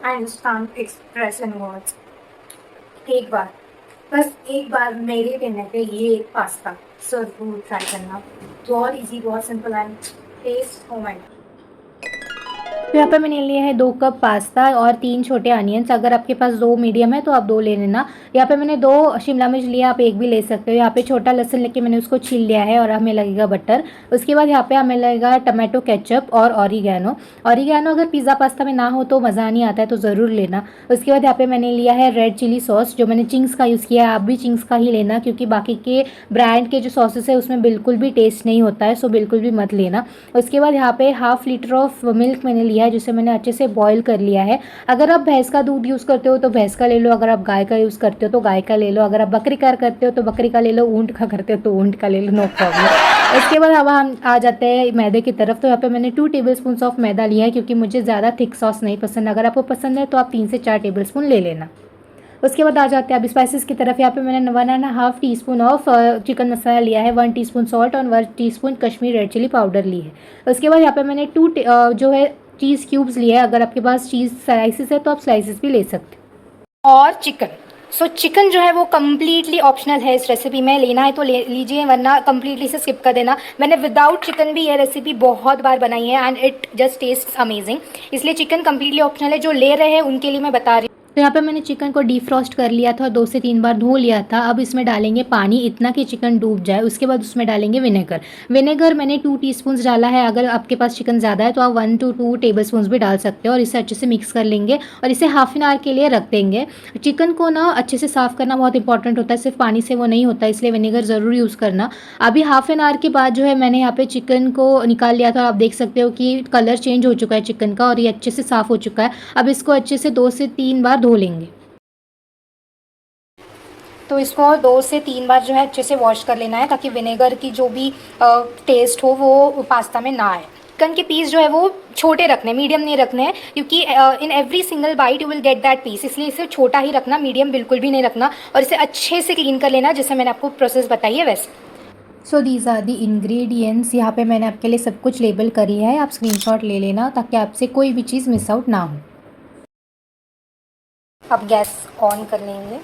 I understand express in words. एक बार, बस एक बार मेरे कहने पे ये पास्ता जरूर ट्राई करना। बहुत इजी, बहुत simple and taste oh my. तो यहाँ पे मैंने लिए है 2 कप पास्ता और 3 छोटे अनियंस। अगर आपके पास 2 मीडियम है तो आप 2 ले लेना। यहाँ पे मैंने 2 शिमला मिर्च लिया, आप 1 भी ले सकते हो। यहाँ पे छोटा लहसुन लेके मैंने उसको छील लिया है और हमें लगेगा बटर। उसके बाद यहाँ पे हमें लगेगा टमाटो केचप और ऑरिगैनो। ऑरिगैनो अगर पिज़्ज़ा पास्ता में ना हो तो मज़ा नहीं आता है, तो ज़रूर लेना। उसके बाद यहाँ पे मैंने लिया है रेड चिली सॉस, जो मैंने चिंग्स का यूज़ किया है। आप भी चिंग्स का ही लेना, क्योंकि बाकी के ब्रांड के जो सॉसेस है उसमें बिल्कुल भी टेस्ट नहीं होता है, सो बिल्कुल भी मत लेना। उसके बाद यहाँ पे हाफ लीटर ऑफ मिल्क मैंने लिया है, जिसे मैंने अच्छे से बॉईल कर लिया है। अगर आप भैंस का दूध यूज़ करते हो तो भैंस का ले लो, अगर आप गाय का यूज़ करते हो तो गाय का ले लो, अगर आप बकरी का करते हो तो बकरी का ले लो, ऊँट का करते हो तो ऊँट का ले लो, नो प्रॉब्लम। उसके बाद अब हम आ जाते हैं मैदे की तरफ। तो यहाँ पे मैंने 2 टेबल स्पून ऑफ मैदा लिया है, क्योंकि मुझे ज़्यादा थिक सॉस नहीं पसंद। अगर आपको पसंद है तो आप 3 से 4 टेबल स्पून ले लेना। उसके बाद आ जाते हैं अब स्पाइसेस की तरफ। यहाँ पे मैंने 1.5 टीस्पून ऑफ चिकन मसाला लिया है, 1 टीस्पून सॉल्ट और 1 teaspoon Kashmiri red chilli powder ली है। उसके बाद यहाँ पे मैंने जो है चीज़ क्यूब्स लिए हैं। अगर आपके पास चीज़ स्लाइसिस है तो आप स्लाइसिस भी ले सकते हो। और चिकन, चिकन जो है वो कम्प्लीटली ऑप्शनल है इस रेसिपी में। लेना है तो ले लीजिए, वरना कम्प्लीटली से स्किप कर देना। मैंने विदाउट चिकन भी ये रेसिपी बहुत बार बनाई है and it just test amazing. इसलिए चिकन कम्प्लीटली ऑप्शनल है, जो ले रहे हैं उनके लिए मैं बता रही हूँ। तो यहाँ पे मैंने चिकन को डीफ्रॉस्ट कर लिया था और 2 से 3 बार धो लिया था। अब इसमें डालेंगे पानी इतना कि चिकन डूब जाए। उसके बाद उसमें डालेंगे विनेगर। विनेगर मैंने 2 टीस्पून्स डाला है। अगर आपके पास चिकन ज़्यादा है तो आप 1 to 2 टेबल स्पून्स भी डाल सकते हो। और इसे अच्छे से मिक्स कर लेंगे और इसे हाफ एन आवर के लिए रख देंगे। चिकन को ना अच्छे से साफ़ करना बहुत इंपॉर्टेंट होता है, सिर्फ पानी से वो नहीं होता, इसलिए विनेगर ज़रूर यूज़ करना। अभी हाफ एन आवर के बाद जो है मैंने यहाँ पे चिकन को निकाल लिया था। आप देख सकते हो कि कलर चेंज हो चुका है चिकन का और ये अच्छे से साफ़ हो चुका है। अब इसको अच्छे से 2 से 3 बार धो लेंगे। तो इसको 2 से 3 बार जो है अच्छे से वॉश कर लेना है, ताकि विनेगर की जो भी टेस्ट हो वो पास्ता में ना आए। चिकन के पीस जो है वो छोटे रखने, मीडियम नहीं रखने हैं, क्योंकि in every single bite you will get that piece, इसलिए इसे छोटा ही रखना, मीडियम बिल्कुल भी नहीं रखना। और इसे अच्छे से क्लीन कर लेना, जैसे मैंने आपको प्रोसेस बताई है वैसे। So these are the ingredients. यहाँ पे मैंने आपके लिए सब कुछ लेबल करी है, आप स्क्रीनशॉट ले लेना ताकि आपसे कोई भी चीज़ मिस आउट ना हो। अब गैस ऑन कर लेंगे।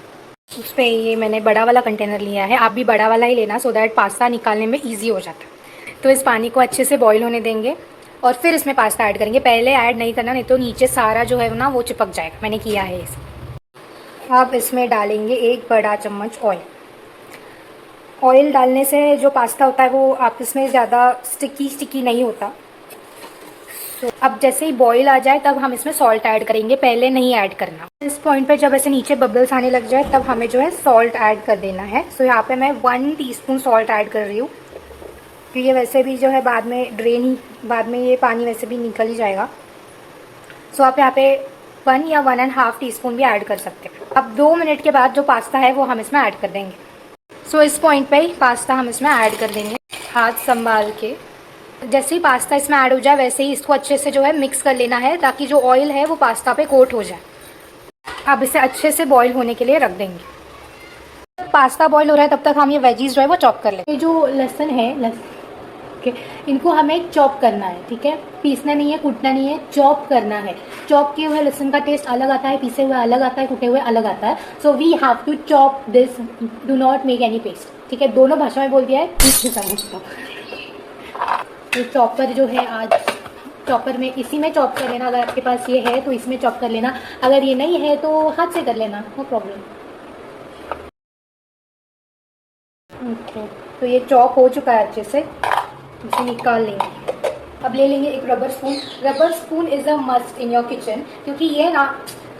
उस पर ये मैंने बड़ा वाला कंटेनर लिया है, आप भी बड़ा वाला ही लेना, सो दैट पास्ता निकालने में ईजी हो जाता है। तो इस पानी को अच्छे से बॉईल होने देंगे और फिर इसमें पास्ता ऐड करेंगे। पहले ऐड नहीं करना, नहीं तो नीचे सारा जो है ना वो चिपक जाएगा। मैंने किया है इसे। अब इसमें डालेंगे 1 बड़ा चम्मच ऑयल। ऑयल डालने से जो पास्ता होता है वो आपस में ज़्यादा स्टिकी नहीं होता। तो अब जैसे ही बॉईल आ जाए तब हम इसमें सॉल्ट ऐड करेंगे, पहले नहीं ऐड करना। इस पॉइंट पे जब ऐसे नीचे बबल्स आने लग जाए तब हमें जो है सॉल्ट ऐड कर देना है। सो यहाँ पे मैं 1 टीस्पून सॉल्ट ऐड कर रही हूँ, क्योंकि ये वैसे भी जो है बाद में ये पानी वैसे भी निकल ही जाएगा। सो आप यहाँ पे 1 या 1.5 टीस्पून भी ऐड कर सकते हैं। अब 2 मिनट के बाद जो पास्ता है वो हम इसमें ऐड कर देंगे। सो इस पॉइंट पे ही पास्ता हम इसमें ऐड कर देंगे, हाथ संभाल के। जैसे ही पास्ता इसमें ऐड हो जाए वैसे ही इसको अच्छे से जो है मिक्स कर लेना है, ताकि जो ऑयल है वो पास्ता पे कोट हो जाए। अब इसे अच्छे से बॉईल होने के लिए रख देंगे। पास्ता बॉईल हो रहा है तब तक हम ये वेजीज जो है वो चॉप कर लेंगे। ये जो लहसुन है, इनको हमें चॉप करना है, ठीक है। पीसना नहीं है, कूटना नहीं है, चॉप करना है। चॉप किए हुए लहसुन का टेस्ट अलग आता है, पीसे हुए अलग आता है, कुटे हुए अलग आता है। So we have to chop this, do not make any paste, ठीक है। दोनों भाषा में बोल दिया है, समझता। तो चॉपर जो है, आज चॉपर में इसी में चॉप कर लेना। अगर आपके पास ये है तो इसमें चॉप कर लेना, अगर ये नहीं है तो हाथ से कर लेना, नो प्रॉब्लम। ओके, तो ये चॉप हो चुका है अच्छे से, इसे निकाल लेंगे। अब ले लेंगे एक rubber spoon. Rubber spoon is a must in your kitchen, क्योंकि ये ना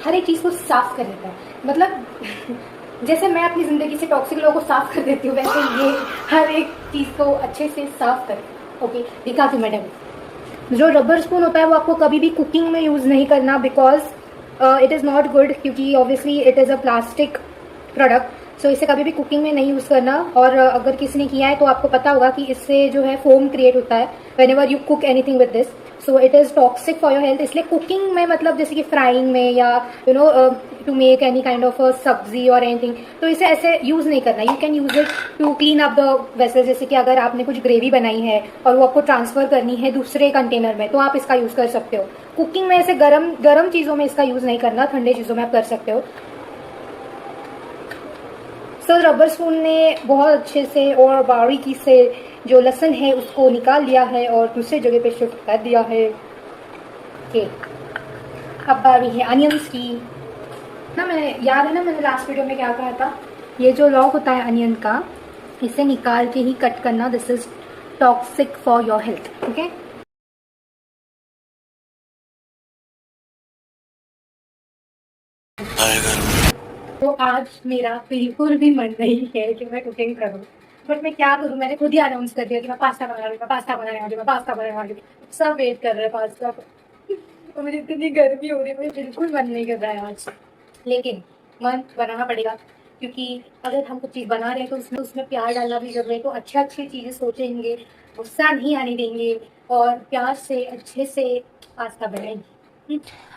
हर एक चीज़ को साफ कर देता है। मतलब जैसे मैं अपनी ज़िंदगी से टॉक्सिक लोगों को साफ कर देती हूँ, वैसे ये हर एक चीज़ को अच्छे से साफ कर। ओके, दिखाती हूँ मैडम। जो रबर स्पून होता है वो आपको कभी भी कुकिंग में यूज़ नहीं करना, because it is not good, क्योंकि obviously it is a plastic product. So इसे कभी भी कुकिंग में नहीं यूज़ करना। और अगर किसी ने किया है तो आपको पता होगा कि इससे जो है फोम क्रिएट होता है whenever you cook anything with this. So it is toxic for your health. इसलिए कुकिंग में मतलब जैसे कि फ्राइंग में या you know to make any kind of sabzi और एनीथिंग, तो इसे ऐसे यूज़ नहीं करना। You can use it to clean up the vessel. जैसे कि अगर आपने कुछ ग्रेवी बनाई है और वो आपको ट्रांसफ़र करनी है दूसरे कंटेनर में, तो आप इसका यूज़ कर सकते हो। कुकिंग में ऐसे गर्म चीज़ों में इसका यूज़ नहीं करना, ठंडे चीज़ों में आप कर सकते हो। सो रबर स्पून ने बहुत अच्छे से और बारीकी से जो लहसुन है उसको निकाल लिया है और दूसरे जगह पे शिफ्ट कर दिया है। ओके, अब बारी है अनियंस की ना। मैंने याद है ना, मैंने लास्ट वीडियो में क्या कहा था, ये जो लॉक होता है अनियन का, इसे निकाल के ही कट करना। This is toxic for your health. Okay, तो आज मेरा बिल्कुल भी मन नहीं है कि मैं कुकिंग करूं, बट मैं क्या करूं। मैंने खुद ही अनाउंस कर दिया कि मैं पास्ता बना रही हूँ, मैं पास्ता बनाने वाली हूँ, मैं पास्ता बनाने वाली हूँ। सब वेट कर रहे हैं पास्ता को। तो मुझे इतनी गर्मी हो रही है, मुझे बिल्कुल मन नहीं कर रहा है आज, लेकिन मन बनाना पड़ेगा, क्योंकि अगर हम कुछ चीज़ बना रहे हैं तो उसमें उसमें प्यार डालना भी जरूरी है। तो अच्छी अच्छी चीज़ें सोचेंगे, गुस्सा नहीं आने देंगे और प्यार से अच्छे से पास्ता बनाएंगे।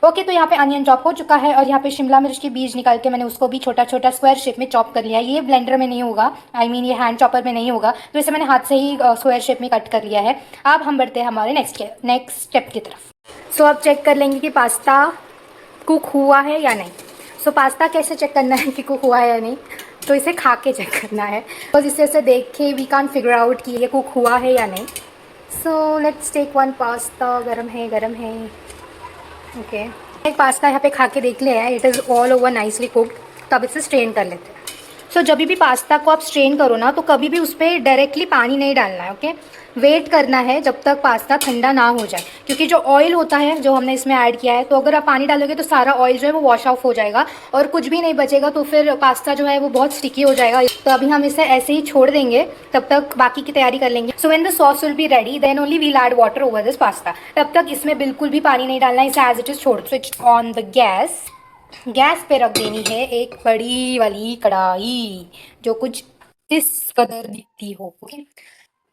ओके, तो यहाँ पे अनियन चॉप हो चुका है और यहाँ पे शिमला मिर्च के बीज निकाल के मैंने उसको भी छोटा छोटा स्क्वायर शेप में चॉप कर लिया है। ये ब्लेंडर में नहीं होगा, आई मीन ये हैंड चॉपर में नहीं होगा, तो इसे मैंने हाथ से ही स्क्वायर शेप में कट कर लिया है। अब हम बढ़ते हैं हमारे नेक्स्ट स्टेप की तरफ। सो अब चेक कर लेंगे कि पास्ता कुक हुआ है या नहीं। सो पास्ता कैसे चेक करना है कि कुक हुआ है या नहीं, तो इसे खा के चेक करना है। बस इसे ऐसे देख के वी कांट फिगर आउट कि ये कुक हुआ है या नहीं। So let's take one pasta. गरम है। ओके, एक पास्ता यहाँ पे खा के देख लिया है, it is all over nicely cooked. तो अब इसे स्ट्रेन कर लेते हैं। सो जब भी पास्ता को आप स्ट्रेन करो ना, तो कभी भी उस पर डायरेक्टली पानी नहीं डालना है। ओके, वेट करना है जब तक पास्ता ठंडा ना हो जाए, क्योंकि जो ऑयल होता है जो हमने इसमें ऐड किया है, तो अगर आप पानी डालोगे तो सारा ऑयल जो है वो वॉश ऑफ हो जाएगा और कुछ भी नहीं बचेगा, तो फिर पास्ता जो है वो बहुत स्टिकी हो जाएगा। तो अभी हम इसे ऐसे ही छोड़ देंगे, तब तक बाकी की तैयारी कर लेंगे। So when the sauce will be ready then only we'll add water over this pasta. तब तक इसमें बिल्कुल भी पानी नहीं डालना है, इसे एज इट इज छोड़। स्विच ऑन द गैस पे रख देनी है एक बड़ी वाली कढ़ाई, जो कुछ इस कदर दिखती हो। ओके,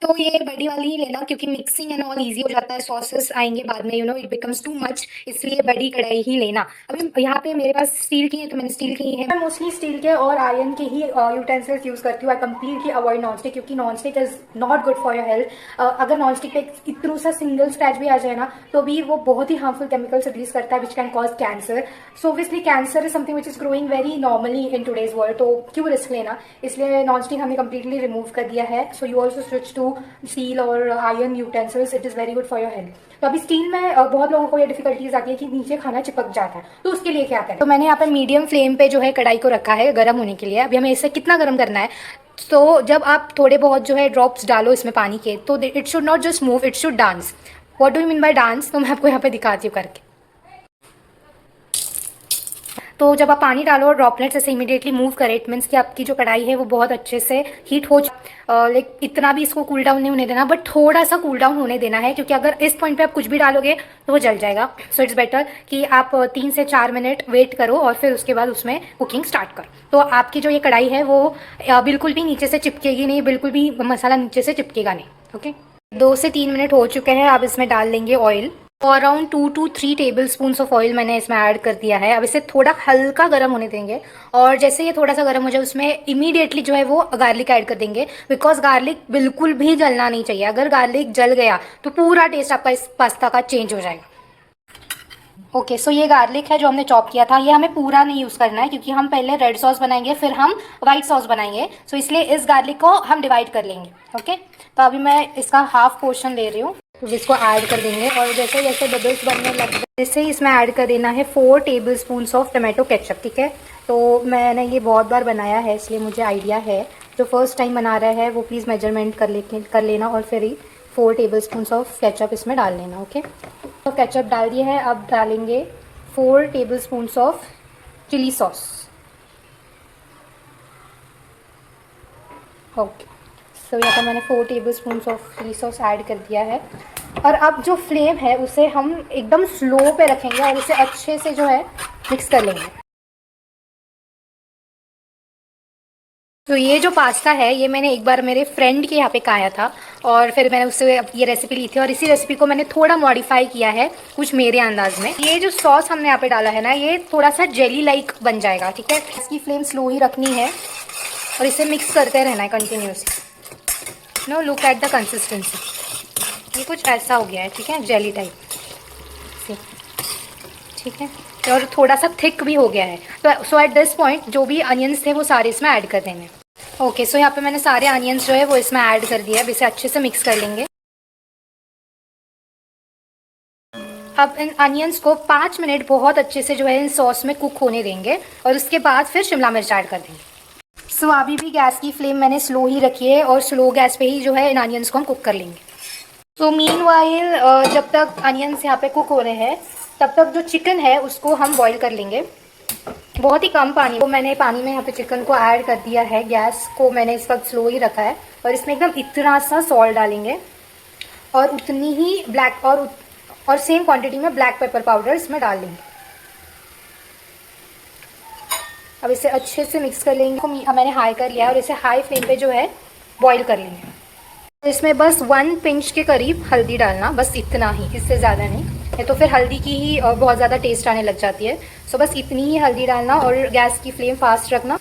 तो ये बड़ी वाली ही लेना, क्योंकि मिक्सिंग एंड ऑल इजी हो जाता है, सॉसेस आएंगे बाद में, इट बिकम्स टू मच, इसलिए बड़ी कढ़ाई ही लेना। अभी यहाँ पे मेरे पास स्टील की है, तो मैंने स्टील की ही है। मैं मोस्टली स्टील के और आयरन के ही यूटेंसिल्स यूज़ करती हूँ। I completely avoid non stick, क्योंकि non stick is not good for your health. अगर नॉन स्टिक पे इतना सा सिंगल स्क्रैच भी आ जाए ना, तो भी वो बहुत ही हार्मफुल केमिकल्स रिलीज करता है, which can cause cancer. So obviously cancer is something which is growing very normally in today's world, तो क्यों रिस्क लेना। इसलिए नॉन स्टिक हमने कम्प्लीटली रिमूव कर दिया है। So you also switch to steel और iron utensils, it is very good for your health. तो अभी स्टील में बहुत लोगों को ये डिफिकल्टीज आती है कि नीचे खाना चिपक जाता है, तो उसके लिए क्या करें। तो मैंने यहाँ पे मीडियम फ्लेम पे जो है कढ़ाई को रखा है गर्म होने के लिए। अभी हमें इसे कितना गर्म करना है, तो जब आप थोड़े बहुत जो है ड्रॉप्स डालो इसमें पानी के, तो it should not just move, it should dance. What do you mean by dance, तो मैं आपको यहाँ पे दिखाती हूँ करके। तो जब आप पानी डालो और ड्रॉपलेट्स ऐसे इमीडिएटली मूव करें, इट मीन्स कि आपकी जो कढ़ाई है वो बहुत अच्छे से हीट हो। लाइक इतना भी इसको कूल डाउन नहीं होने देना, बट थोड़ा सा कूल डाउन होने देना है, क्योंकि अगर इस पॉइंट पे आप कुछ भी डालोगे तो वो जल जाएगा। सो इट्स बेटर कि आप 3 से 4 मिनट वेट करो और फिर उसके बाद उसमें कुकिंग स्टार्ट करो। तो आपकी जो ये कढ़ाई है वो बिल्कुल भी नीचे से चिपकेगी नहीं, बिल्कुल भी मसाला नीचे से चिपकेगा नहीं। ओके, 2 से 3 मिनट हो चुके हैं। अब इसमें डाल लेंगे ऑयल, और around 2 to 3 table spoon of oil मैंने इसमें ऐड कर दिया है। अब इसे थोड़ा हल्का गर्म होने देंगे, और जैसे ये थोड़ा सा गर्म हो जाए उसमें इमीडिएटली जो है वो गार्लिक ऐड कर देंगे, बिकॉज गार्लिक बिल्कुल भी जलना नहीं चाहिए। अगर गार्लिक जल गया तो पूरा टेस्ट आपका इस पास्ता का चेंज हो जाएगा। ओके, सो ये गार्लिक है जो हमने चॉप किया था, ये हमें पूरा नहीं यूज़ करना है, क्योंकि हम पहले रेड सॉस बनाएंगे फिर हम वाइट सॉस बनाएंगे। सो इसलिए इस गार्लिक को हम डिवाइड कर लेंगे। ओके, तो अभी मैं इसका हाफ पोर्शन ले रही हूँ, तो इसको ऐड कर देंगे। और जैसे जैसे बबल्स बनने लग गए, जैसे ही इसमें ऐड कर देना है 4 tablespoon of tomato ketchup. ठीक है, तो मैंने ये बहुत बार बनाया है, इसलिए मुझे आइडिया है। जो फर्स्ट टाइम बना रहा है वो प्लीज़ मेजरमेंट कर लेना, और फिर ही 4 टेबल स्पून ऑफ केचप इसमें डाल लेना। ओके, तो केचप डाल दिया है। अब डालेंगे 4 tablespoon of chilli sauce. Okay, so यहाँ पर मैंने 4 tablespoon of chilli sauce add कर दिया है। और अब जो फ्लेम है उसे हम एकदम स्लो पे रखेंगे और इसे अच्छे से जो है मिक्स कर लेंगे। तो ये जो पास्ता है ये मैंने एक बार मेरे फ्रेंड के यहाँ पे खाया था और फिर मैंने उससे ये रेसिपी ली थी और इसी रेसिपी को मैंने थोड़ा मॉडिफाई किया है कुछ मेरे अंदाज में। ये जो सॉस हमने यहाँ पे डाला है ना, ये थोड़ा सा जेली लाइक बन जाएगा, ठीक है। इसकी फ्लेम स्लो ही रखनी है और इसे मिक्स करते रहना है continuously. No, look at the consistency, ये कुछ ऐसा हो गया है, ठीक है, जेली टाइप से, ठीक है, और थोड़ा सा थिक भी हो गया है। तो सो एट दिस पॉइंट जो भी अनियंस थे वो सारे इसमें ऐड कर देंगे। ओके, सो यहाँ पे मैंने सारे अनियंस जो है वो इसमें ऐड कर दिया है। अब इसे अच्छे से मिक्स कर लेंगे। अब इन अनियंस को 5 मिनट बहुत अच्छे से जो है इन सॉस में कुक होने देंगे और उसके बाद फिर शिमला मिर्च ऐड कर देंगे। सो अभी भी गैस की फ्लेम मैंने स्लो ही रखी है और स्लो गैस पे ही जो है इन अनियंस को हम कुक कर लेंगे। तो मीनवाइल जब तक अनियंस यहाँ पे कुक हो रहे हैं तब तक जो चिकन है उसको हम बॉईल कर लेंगे। बहुत ही कम पानी, तो मैंने पानी में यहाँ पे चिकन को ऐड कर दिया है। गैस को मैंने इस वक्त स्लो ही रखा है और इसमें एकदम इतना सा सॉल्ट डालेंगे और उतनी ही ब्लैक और सेम क्वांटिटी में ब्लैक पेपर पाउडर इसमें डाल लेंगे। अब इसे अच्छे से मिक्स कर लेंगे। मैंने हाई कर लिया है और इसे हाई फ्लेम पे जो है बॉईल कर लेंगे। इसमें बस 1 पिंच के करीब हल्दी डालना, बस इतना ही, इससे ज़्यादा नहीं, नहीं तो फिर हल्दी की ही बहुत ज़्यादा टेस्ट आने लग जाती है। सो बस इतनी ही हल्दी डालना और गैस की फ्लेम फास्ट रखना।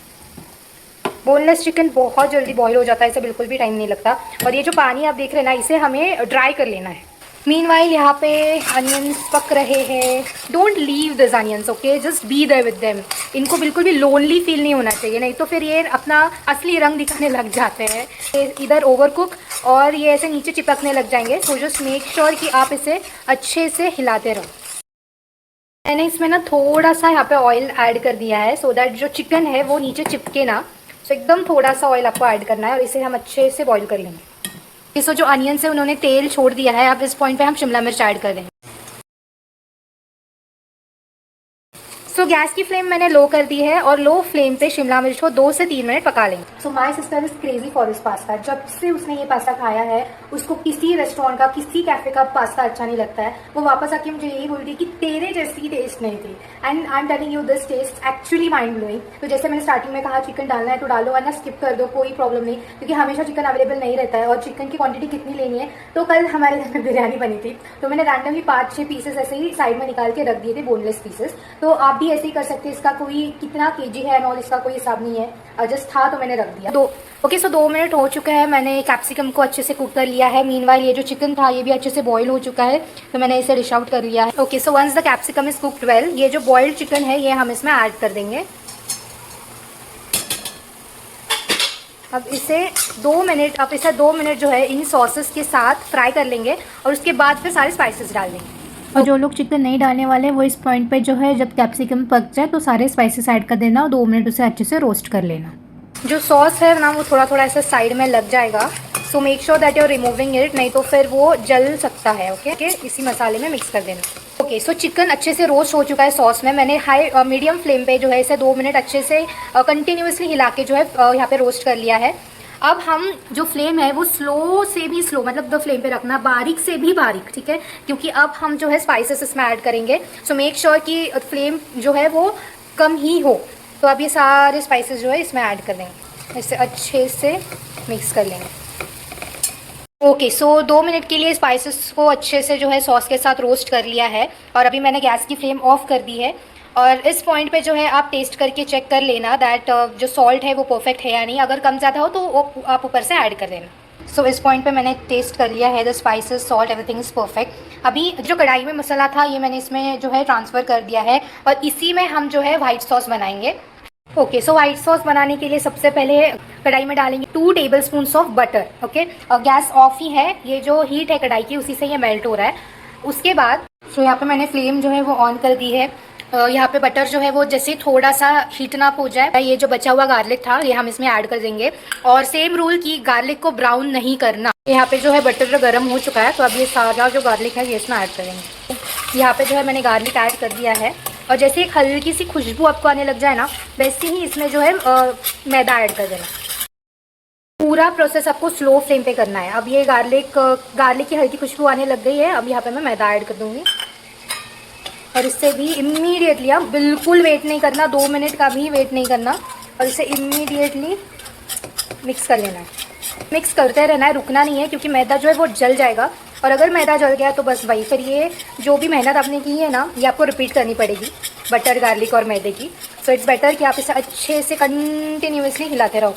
बोनलेस चिकन बहुत जल्दी बॉईल हो जाता है, इसे बिल्कुल भी टाइम नहीं लगता। और ये जो पानी आप देख रहे हैं ना, इसे हमें ड्राई कर लेना है। मीनवाइल यहाँ पे अनियंस पक रहे हैं। Don't leave this onions, okay, just be there with them. इनको बिल्कुल भी लोनली फील नहीं होना चाहिए, नहीं तो फिर ये अपना असली रंग दिखाने लग जाते हैं। इधर ओवर कुक और ये ऐसे नीचे चिपकने लग जाएंगे। सो जस्ट मेक श्योर कि आप इसे अच्छे से हिलाते रहो। मैंने इसमें ना थोड़ा सा यहाँ पे ऑयल ऐड कर दिया है सो दैट जो चिकन है वो नीचे चिपके ना। सो एकदम थोड़ा सा ऑयल आपको ऐड करना है और इसे हम अच्छे से बॉईल कर लेंगे। सो जो अनियंस है उन्होंने तेल छोड़ दिया है। अब इस पॉइंट पे हम शिमला मिर्च ऐड कर देंगे। सो गैस की फ्लेम मैंने लो कर दी है और लो फ्लेम पे शिमला मिर्च को 2 से 3 मिनट पका लेंगे। So my sister is crazy for this pasta. जब से उसने ये पास्ता खाया है उसको किसी रेस्टोरेंट का, किसी कैफे का पास्ता अच्छा नहीं लगता है। वो वापस आके मुझे यही बोलती है कि तेरे जैसी टेस्ट नहीं थी। And I am telling you this taste actually mind blowing. तो जैसे मैंने स्टार्टिंग में कहा चिकन डालना है तो डालो वरना स्किप कर दो, कोई प्रॉब्लम नहीं, क्योंकि हमेशा चिकन अवेलेबल नहीं रहता है। और चिकन की क्वांटिटी कितनी लेनी है, तो कल हमारे घर में बिरयानी बनी थी तो मैंने रैंडमली 5-6 पीसेस ऐसे ही साइड में निकाल के रख दिए थे, बोनलेस पीसेस। तो आप भी ऐसे ही कर सकते हैं। इसका कोई कितना केजी है और इसका कोई हिसाब नहीं है, जस्ट था तो मैंने रख दिया। ओके, सो 2 मिनट हो चुके हैं। मैंने कैप्सिकम को अच्छे से कुक कर लिया है। मीनवाइल ये जो चिकन था ये भी अच्छे से बॉईल हो चुका है तो मैंने इसे डिश आउट कर लिया है। Okay, so once the capsicum is cooked well, ये जो बॉइल्ड चिकन है ये हम इसमें ऐड कर देंगे। अब इसे 2 मिनट जो है इन सॉसेस के साथ फ्राई कर लेंगे और उसके बाद फिर सारे स्पाइसेस डाल देंगे। और जो लोग चिकन नहीं डालने वाले वो इस पॉइंट पे जो है जब कैप्सिकम पक जाए तो सारे स्पाइसेस ऐड कर देना और 2 मिनट उसे अच्छे से रोस्ट कर लेना। जो सॉस है ना वो थोड़ा थोड़ा ऐसे साइड में लग जाएगा। So make sure that you are removing it, नहीं तो फिर वो जल सकता है। ओके, इसी मसाले में मिक्स कर देना। ओके, सो चिकन अच्छे से रोस्ट हो चुका है सॉस में। मैंने हाई मीडियम फ्लेम पे जो है इसे 2 मिनट अच्छे से कंटिन्यूसली हिला के जो है यहाँ पे रोस्ट कर लिया है। अब हम जो फ्लेम है वो स्लो से भी स्लो, मतलब द फ्लेम पे रखना, बारीक से भी बारीक, ठीक है, क्योंकि अब हम जो है स्पाइसेस इसमें ऐड करेंगे। सो मेक श्योर कि फ्लेम जो है वो कम ही हो। तो अब ये सारे स्पाइसेस जो है इसमें ऐड कर देंगे, इसे अच्छे से मिक्स कर लेंगे। ओके, सो 2 मिनट के लिए स्पाइसेस को अच्छे से जो है सॉस के साथ रोस्ट कर लिया है और अभी मैंने गैस की फ्लेम ऑफ कर दी है। और इस पॉइंट पे जो है आप टेस्ट करके चेक कर लेना दैट जो सॉल्ट है वो परफेक्ट है या नहीं। अगर कम ज़्यादा हो तो आप ऊपर से ऐड कर देना। सो इस पॉइंट पे मैंने टेस्ट कर लिया है, the spices, salt, everything is perfect. अभी जो कढ़ाई में मसाला था ये मैंने इसमें जो है ट्रांसफ़र कर दिया है और इसी में हम जो है वाइट सॉस बनाएंगे। ओके, सो वाइट सॉस बनाने के लिए सबसे पहले कढ़ाई में डालेंगे 2 टेबलस्पून्स ऑफ बटर। ओके, और गैस ऑफ ही है, ये जो हीट है कढ़ाई की उसी से ये मेल्ट हो रहा है। उसके बाद सो यहाँ पे मैंने फ्लेम जो है वो ऑन कर दी है। यहाँ पे बटर जो है वो जैसे थोड़ा सा हीटन अप हो जाए, ये जो बचा हुआ गार्लिक था ये हम इसमें ऐड कर देंगे। और सेम रूल की गार्लिक को ब्राउन नहीं करना। यहाँ पे जो है बटर गर्म हो चुका है तो अब ये सारा जो गार्लिक है ये इसमें ऐड करेंगे। यहाँ पे जो है मैंने गार्लिक ऐड कर दिया है और जैसे एक हल्की सी खुशबू आपको आने लग जाए ना, वैसे ही इसमें जो है मैदा ऐड कर देना। पूरा प्रोसेस आपको स्लो फ्लेम पे करना है। अब ये गार्लिक की हल्की खुशबू आने लग गई है। अब यहाँ पे मैं मैदा ऐड कर दूँगी और इससे भी इमीडिएटली, आप बिल्कुल वेट नहीं करना, 2 मिनट का भी वेट नहीं करना और इसे इमीडिएटली मिक्स कर लेना है, मिक्स करते रहना है, रुकना नहीं है, क्योंकि मैदा जो है वो जल जाएगा। और अगर मैदा जल गया तो बस वही, फिर ये जो भी मेहनत आपने की है ना, ये आपको रिपीट करनी पड़ेगी बटर, गार्लिक और मैदे की। सो इट्स बेटर कि आप इसे अच्छे से कंटिन्यूसली हिलाते रहो।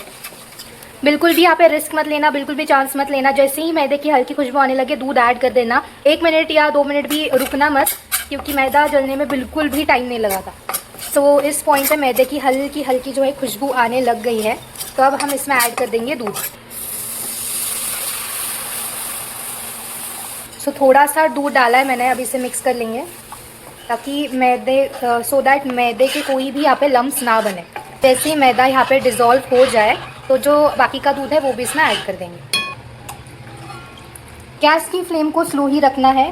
बिल्कुल भी यहाँ पे रिस्क मत लेना, बिल्कुल भी चांस मत लेना। जैसे ही मैदे की हल्की खुशबू आने लगे दूध ऐड कर देना। 1 मिनट या 2 मिनट भी रुकना मत, क्योंकि मैदा जलने में बिल्कुल भी टाइम नहीं लगा था। सो इस पॉइंट पे मैदे की हल्की हल्की जो है खुशबू आने लग गई है। तो अब हम इसमें ऐड कर देंगे दूध। सो थोड़ा सा दूध डाला है मैंने, अब इसे मिक्स कर लेंगे ताकि सो दैट मैदे के कोई भी यहाँ पे लम्स ना बने। जैसे ही मैदा यहाँ पे डिज़ोल्व हो जाए तो जो बाकी का दूध है वो भी इसमें ऐड कर देंगे। गैस की फ्लेम को स्लो ही रखना है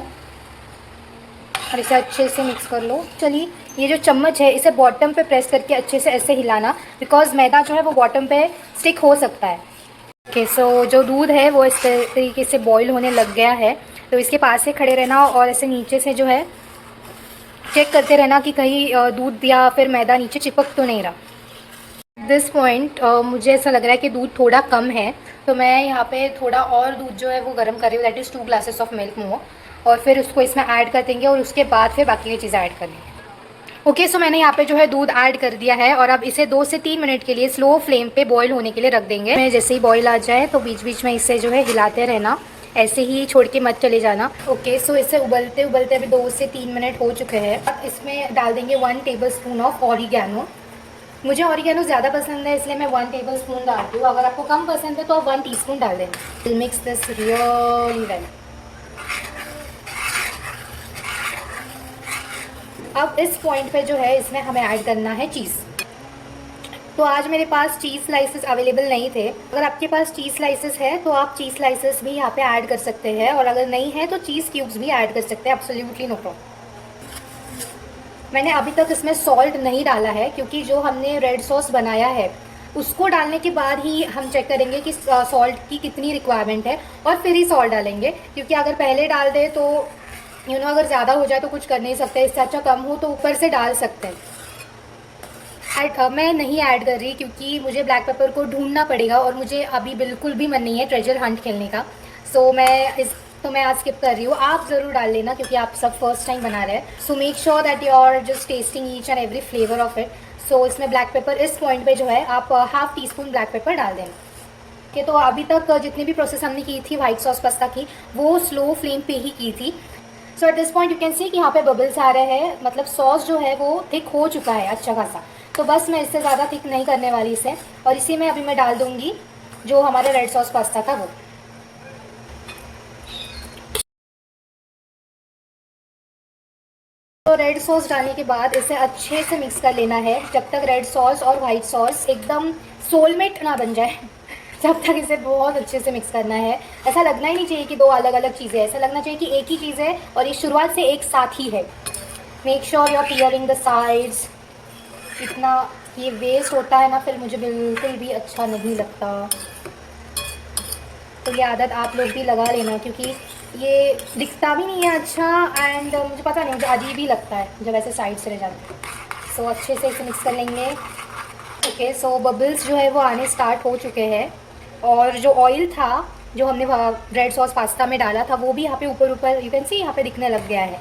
और इसे अच्छे से मिक्स कर लो। चलिए, ये जो चम्मच है इसे बॉटम पे प्रेस करके अच्छे से ऐसे हिलाना, बिकॉज मैदा जो है वो बॉटम पे स्टिक हो सकता है। ओके, सो जो दूध है वो इस तरीके से बॉईल होने लग गया है। तो इसके पास से खड़े रहना और ऐसे नीचे से जो है चेक करते रहना कि कहीं दूध या फिर मैदा नीचे चिपक तो नहीं रहा। दिस पॉइंट मुझे ऐसा लग रहा है कि दूध थोड़ा कम है, तो मैं यहाँ पे थोड़ा और दूध जो है वो गर्म कर रही हूँ, that is 2 glasses of milk more. और फिर उसको इसमें ऐड कर देंगे और उसके बाद फिर बाकी की चीज़ें ऐड कर लेंगे। ओके, सो मैंने यहाँ पे जो है दूध ऐड कर दिया है और अब इसे 2 से 3 मिनट के लिए स्लो फ्लेम पे बॉईल होने के लिए रख देंगे। मैं जैसे ही बॉईल आ जाए तो बीच बीच में इसे जो है हिलाते रहना, ऐसे ही छोड़ के मत चले जाना। ओके, सो इसे उबलते उबलते अभी 2 से 3 मिनट हो चुके हैं। अब इसमें डाल देंगे 1 टेबलस्पून ऑफ ऑरिगैनो। मुझे ऑरिगैनो ज़्यादा पसंद है इसलिए मैं 1 टेबलस्पून डालती हूँ। अगर आपको कम पसंद है तो आप 1 टीस्पून डाल देना। Mix this really well. अब इस पॉइंट पे जो है इसमें हमें ऐड करना है चीज़। तो आज मेरे पास चीज़ स्लाइसेस अवेलेबल नहीं थे। अगर आपके पास चीज़ स्लाइसेस है तो आप चीज़ स्लाइसेस भी यहाँ पे ऐड कर सकते हैं, और अगर नहीं है तो चीज़ क्यूब्स भी ऐड कर सकते हैं, एब्सोल्युटली नो प्रॉब्लम। मैंने अभी तक इसमें सॉल्ट नहीं डाला है, क्योंकि जो हमने रेड सॉस बनाया है उसको डालने के बाद ही हम चेक करेंगे कि सॉल्ट की कितनी रिक्वायरमेंट है और फिर ही सॉल्ट डालेंगे। क्योंकि अगर पहले डाल दे तो अगर ज़्यादा हो जाए तो कुछ कर नहीं सकते, इससे अच्छा कम हो तो ऊपर से डाल सकते हैं। मैं नहीं ऐड कर रही क्योंकि मुझे ब्लैक पेपर को ढूंढना पड़ेगा और मुझे अभी बिल्कुल भी मन नहीं है ट्रेजर हंट खेलने का। सो मैं आज स्किप कर रही हूँ। आप ज़रूर डाल लेना क्योंकि आप सब फर्स्ट टाइम बना रहे हैं। So make sure that you are just tasting each and every flavour of it. So इसमें ब्लैक पेपर इस पॉइंट पे जो है आप ½ टीस्पून ब्लैक पेपर डाल देना। ओके, तो अभी तक जितनी भी प्रोसेस हमने की थी वाइट सॉस पास्ता की, वो स्लो फ्लेम पे ही की थी। So at this point you can see कि यहाँ पे बबल्स आ रहे हैं, मतलब सॉस जो है वो थिक हो चुका है अच्छा खासा। तो बस मैं इससे ज़्यादा थिक नहीं करने वाली इसे, और इसी में अभी मैं डाल दूँगी जो हमारा रेड सॉस पास्ता था वो। तो रेड सॉस डालने के बाद इसे अच्छे से मिक्स कर लेना है जब तक रेड सॉस और वाइट सॉस एकदम सोलमेट ना बन जाए जब तक इसे बहुत अच्छे से मिक्स करना है। ऐसा लगना ही नहीं चाहिए कि 2 अलग अलग चीज़ें, ऐसा लगना चाहिए कि एक ही चीज़ है और ये शुरुआत से एक साथ ही है। Make sure you are clearing the sides. इतना ये वेस्ट होता है ना, फिर मुझे बिल्कुल भी अच्छा नहीं लगता। तो ये आदत आप लोग भी लगा लेना, क्योंकि ये दिखता भी नहीं है अच्छा, एंड मुझे पता नहीं, मुझे अजीब ही लगता है जब ऐसे साइड से रह जाते हैं। सो अच्छे से इसे मिक्स कर लेंगे। ओके, सो बबल्स जो है वो आने स्टार्ट हो चुके हैं, और जो ऑयल था जो हमने रेड सॉस पास्ता में डाला था वो भी यहाँ पे ऊपर ऊपर यू कैन सी यहाँ पे दिखने लग गया है।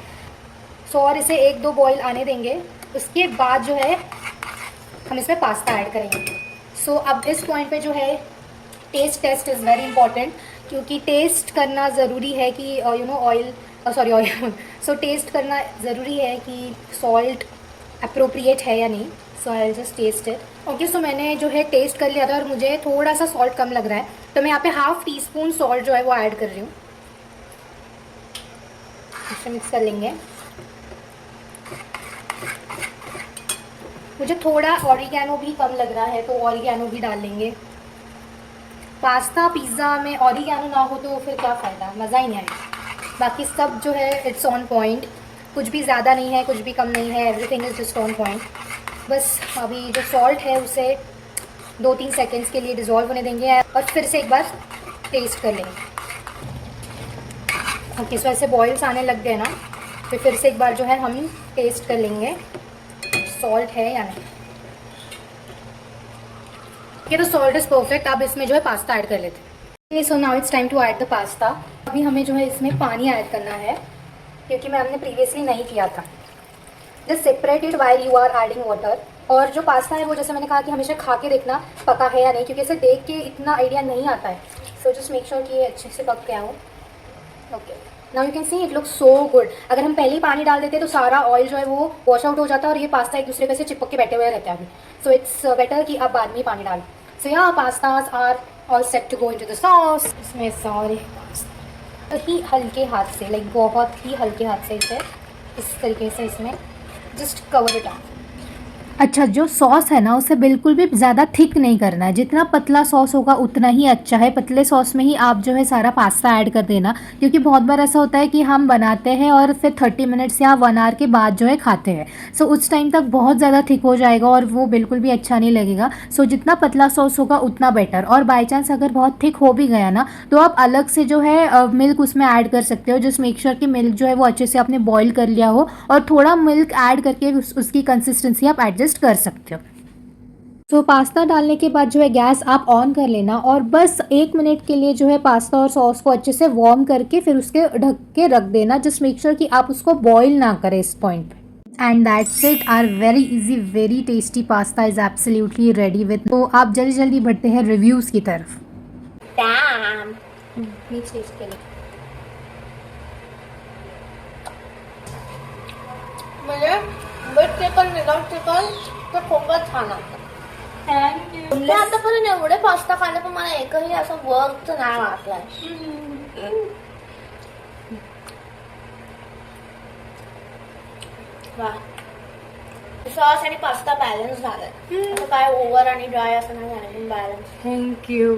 सो और इसे 1-2 बॉईल आने देंगे, उसके बाद जो है हम इसमें पास्ता ऐड करेंगे। सो अब इस पॉइंट पे जो है टेस्ट इज़ वेरी इंपॉर्टेंट, क्योंकि टेस्ट करना ज़रूरी है कि ऑयल सो टेस्ट करना ज़रूरी है कि सॉल्ट अप्रोप्रिएट है या नहीं। So I just test it. Okay, so मैंने जो है टेस्ट कर लिया था और मुझे थोड़ा सा सॉल्ट कम लग रहा है, तो मैं यहाँ पे ½ टीस्पून सॉल्ट जो है वो ऐड कर रही हूँ। इसे मिक्स कर लेंगे। मुझे थोड़ा ऑरिगैनो भी कम लग रहा है तो ऑरिगैनो भी डाल लेंगे। पास्ता पिज़्ज़ा में ऑरिगैनो ना हो तो फिर क्या फ़ायदा, मज़ा ही नहीं आएगा। बाकी सब जो है इट्स ऑन पॉइंट, कुछ भी ज़्यादा नहीं है, कुछ भी कम नहीं है, everything is just on point. बस अभी जो सॉल्ट है उसे 2-3 सेकेंड्स के लिए डिज़ोल्व होने देंगे और फिर से एक बार टेस्ट कर लेंगे। ओके, सो ऐसे बॉइल्स आने लग गए ना, फिर से एक बार जो है हम टेस्ट कर लेंगे सॉल्ट है या नहीं। ये तो सॉल्ट इज परफेक्ट। आप इसमें जो है पास्ता ऐड कर लेते। So now it's time to add the pasta. अभी हमें जो है इसमें पानी ऐड करना है, क्योंकि मैं हमने प्रीवियसली नहीं किया था। Just separate it while you are adding water. और जो पास्ता है वो जैसे मैंने कहा कि हमेशा खा के देखना पका है या नहीं, क्योंकि इसे देख के इतना आइडिया नहीं आता है। सो जस्ट मेक श्योर कि ये अच्छे से पक गया हो। Okay, now you can see it looks so good. अगर हम पहले ही पानी डाल देते तो सारा ऑयल जो है वो वॉश आउट हो जाता है और ये पास्ता एक दूसरे पे से चिपक के बैठे हुए रहते हैं अभी। सो इट्स बेटर कि आप बाद में ही पानी डालें। So yeah pastas are all set to go into the sauce. इसमें सारे पास्ता ही हल्के हाथ से, लाइक बहुत ही हल्के हाथ से इसे इस तरीके से इसमें जस्ट कवर इट अप। अच्छा, जो सॉस है ना उसे बिल्कुल भी ज़्यादा थिक नहीं करना है। जितना पतला सॉस होगा उतना ही अच्छा है। पतले सॉस में ही आप जो है सारा पास्ता ऐड कर देना, क्योंकि बहुत बार ऐसा होता है कि हम बनाते हैं और फिर 30 मिनट्स या 1 आवर के बाद जो है खाते हैं। सो उस टाइम तक बहुत ज़्यादा थिक हो जाएगा और वो बिल्कुल भी अच्छा नहीं लगेगा। सो जितना पतला सॉस होगा उतना बेटर। और बाई चांस अगर बहुत थिक हो भी गया ना तो आप अलग से जो है मिल्क उसमें ऐड कर सकते हो। जस्ट मेक श्योर कि मिल्क जो है वो अच्छे से आपने बॉईल कर लिया हो और थोड़ा मिल्क ऐड करके उसकी कंसिस्टेंसी आप एडजस्ट कर सकते हो। तो पास्ता डालने के बाद जो है गैस आप ऑन कर लेना और बस 1 मिनट के लिए जो है पास्ता और सॉस को अच्छे से वार्म करके फिर उसके ढक के रख देना। जस्ट मेक श्योर कि आप उसको बॉईल ना करें इस पॉइंट पे। And that's it, our very easy very tasty pasta is absolutely ready with. तो आप जल्दी जल्दी बढ़ते हैं रिव्यूज़ की तरफ। नीचे इसके लिए म्हणजे विथ चिकन विदाउट चिकन तर खूपच छान असतं. मी आतापर्यंत एवढे पास्ता खाल्ले पण मला एकही असं वर्थ नाही वाटलाय. वा, सॉस आणि पास्ता बॅलन्स झालाय. असं काय ओव्हर आणि ड्राय असं नाही झालं, बॅलन्स. Thank you.